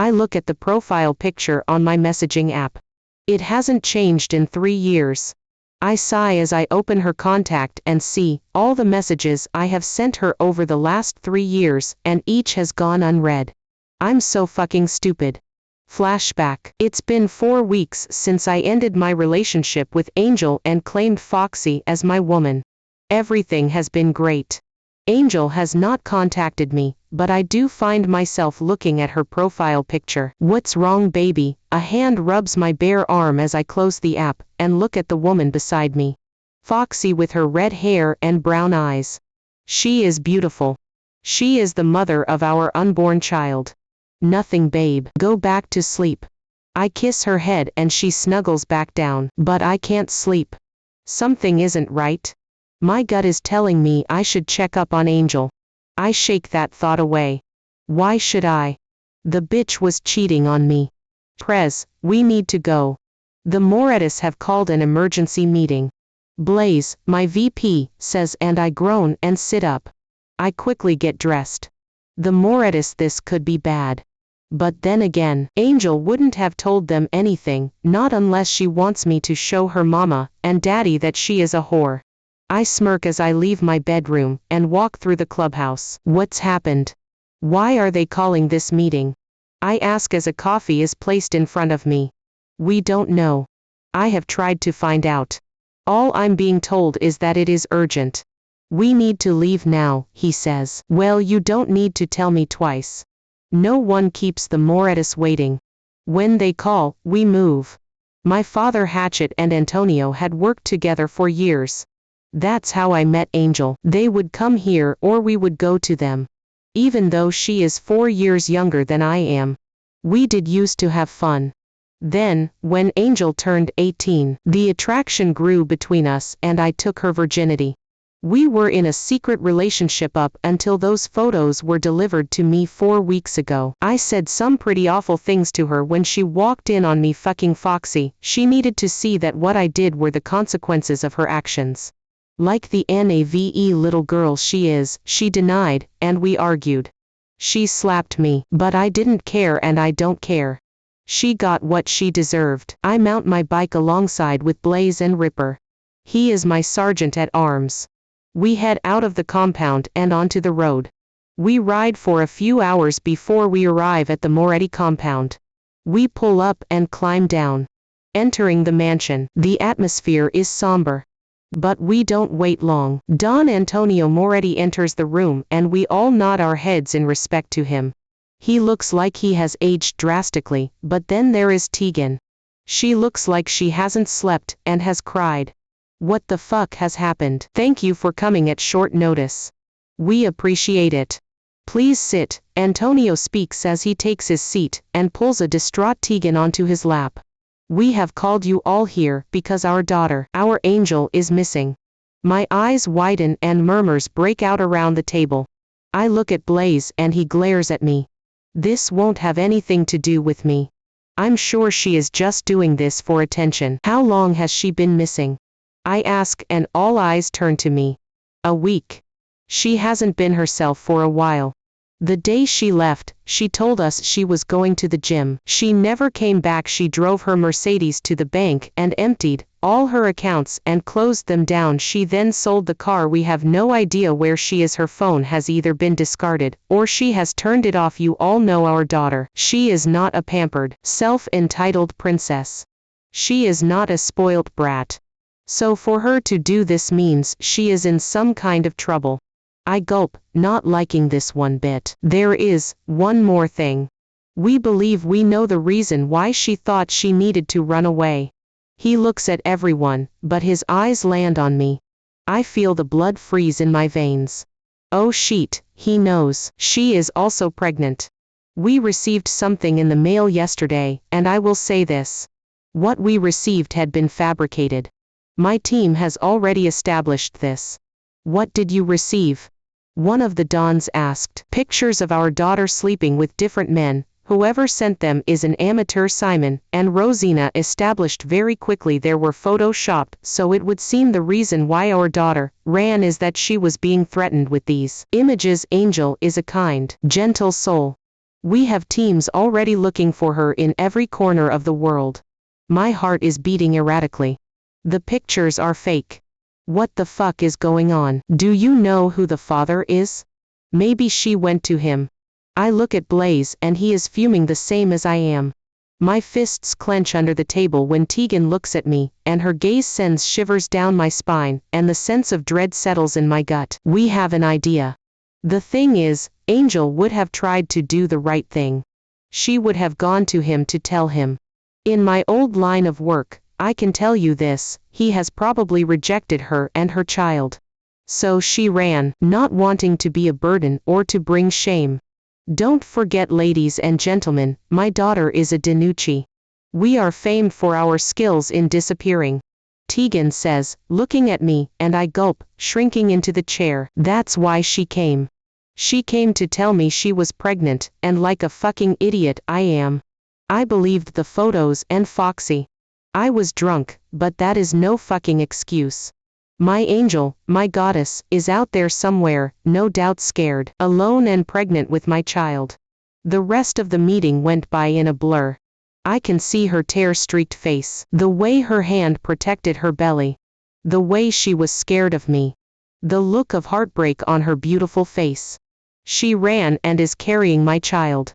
I look at the profile picture on my messaging app. It hasn't changed in 3 years. I sigh as I open her contact and see all the messages I have sent her over the last 3 years, and each has gone unread. I'm so fucking stupid. Flashback. It's been 4 weeks since I ended my relationship with Angel and claimed Foxy as my woman. Everything has been great. Angel has not contacted me, but I do find myself looking at her profile picture. What's wrong, baby? A hand rubs my bare arm as I close the app and look at the woman beside me. Foxy with her red hair and brown eyes. She is beautiful. She is the mother of our unborn child. Nothing, babe. Go back to sleep. I kiss her head and she snuggles back down. But I can't sleep. Something isn't right. My gut is telling me I should check up on Angel. I shake that thought away. Why should I? The bitch was cheating on me. Prez, we need to go. The Morettis have called an emergency meeting. Blaze, my VP, says, and I groan and sit up. I quickly get dressed. The Morettis, this could be bad. But then again, Angel wouldn't have told them anything, not unless she wants me to show her mama and daddy that she is a whore. I smirk as I leave my bedroom and walk through the clubhouse. What's happened? Why are they calling this meeting? I ask as a coffee is placed in front of me. We don't know. I have tried to find out. All I'm being told is that it is urgent. We need to leave now, he says. Well, you don't need to tell me twice. No one keeps the Morettis waiting. When they call, we move. My father Hatchet and Antonio had worked together for years. That's how I met Angel. They would come here or we would go to them. Even though she is 4 years younger than I am. We did used to have fun. Then, when Angel turned 18, the attraction grew between us and I took her virginity. We were in a secret relationship up until those photos were delivered to me 4 weeks ago. I said some pretty awful things to her when she walked in on me fucking Foxy. She needed to see that what I did were the consequences of her actions. Like the naive little girl she is, she denied, and we argued. She slapped me, but I didn't care and I don't care. She got what she deserved. I mount my bike alongside with Blaze and Ripper. He is my sergeant at arms. We head out of the compound and onto the road. We ride for a few hours before we arrive at the Moretti compound. We pull up and climb down. Entering the mansion, the atmosphere is somber. But we don't wait long. Don Antonio Moretti enters the room and we all nod our heads in respect to him. He looks like he has aged drastically, but then there is Tegan. She looks like she hasn't slept and has cried. What the fuck has happened? Thank you for coming at short notice. We appreciate it. Please sit, Antonio speaks as he takes his seat and pulls a distraught Tegan onto his lap. We have called you all here because our daughter, our Angel, is missing. My eyes widen and murmurs break out around the table. I look at Blaze and he glares at me. This won't have anything to do with me. I'm sure she is just doing this for attention. How long has she been missing? I ask and all eyes turn to me. A week. She hasn't been herself for a while. The day she left, she told us she was going to the gym. She never came back. She drove her Mercedes to the bank and emptied all her accounts and closed them down. She then sold the car. We have no idea where she is. Her phone has either been discarded or she has turned it off. You all know our daughter. She is not a pampered, self-entitled princess. She is not a spoilt brat. So for her to do this means she is in some kind of trouble. I gulp, not liking this one bit. There is one more thing. We believe we know the reason why she thought she needed to run away. He looks at everyone, but his eyes land on me. I feel the blood freeze in my veins. Oh shit, he knows. She is also pregnant. We received something in the mail yesterday, and I will say this. What we received had been fabricated. My team has already established this. What did you receive? One of the Dons asked. Pictures of our daughter sleeping with different men. Whoever sent them is an amateur. Simon and Rosina established very quickly they were photoshopped, so it would seem the reason why our daughter ran is that she was being threatened with these images. Angel is a kind, gentle soul. We have teams already looking for her in every corner of the world. My heart is beating erratically. The pictures are fake. What the fuck is going on? Do you know who the father is? Maybe she went to him. I look at Blaze and he is fuming the same as I am. My fists clench under the table when Tegan looks at me, and her gaze sends shivers down my spine, and the sense of dread settles in my gut. We have an idea. The thing is, Angel would have tried to do the right thing. She would have gone to him to tell him. In my old line of work, I can tell you this, he has probably rejected her and her child. So she ran, not wanting to be a burden or to bring shame. Don't forget, ladies and gentlemen, my daughter is a DiNucci. We are famed for our skills in disappearing. Tegan says, looking at me, and I gulp, shrinking into the chair. That's why she came. She came to tell me she was pregnant, and like a fucking idiot I am. I believed the photos and Foxy. I was drunk, but that is no fucking excuse. My angel, my goddess, is out there somewhere, no doubt scared, alone and pregnant with my child. The rest of the meeting went by in a blur. I can see her tear-streaked face, the way her hand protected her belly, the way she was scared of me, the look of heartbreak on her beautiful face. She ran and is carrying my child.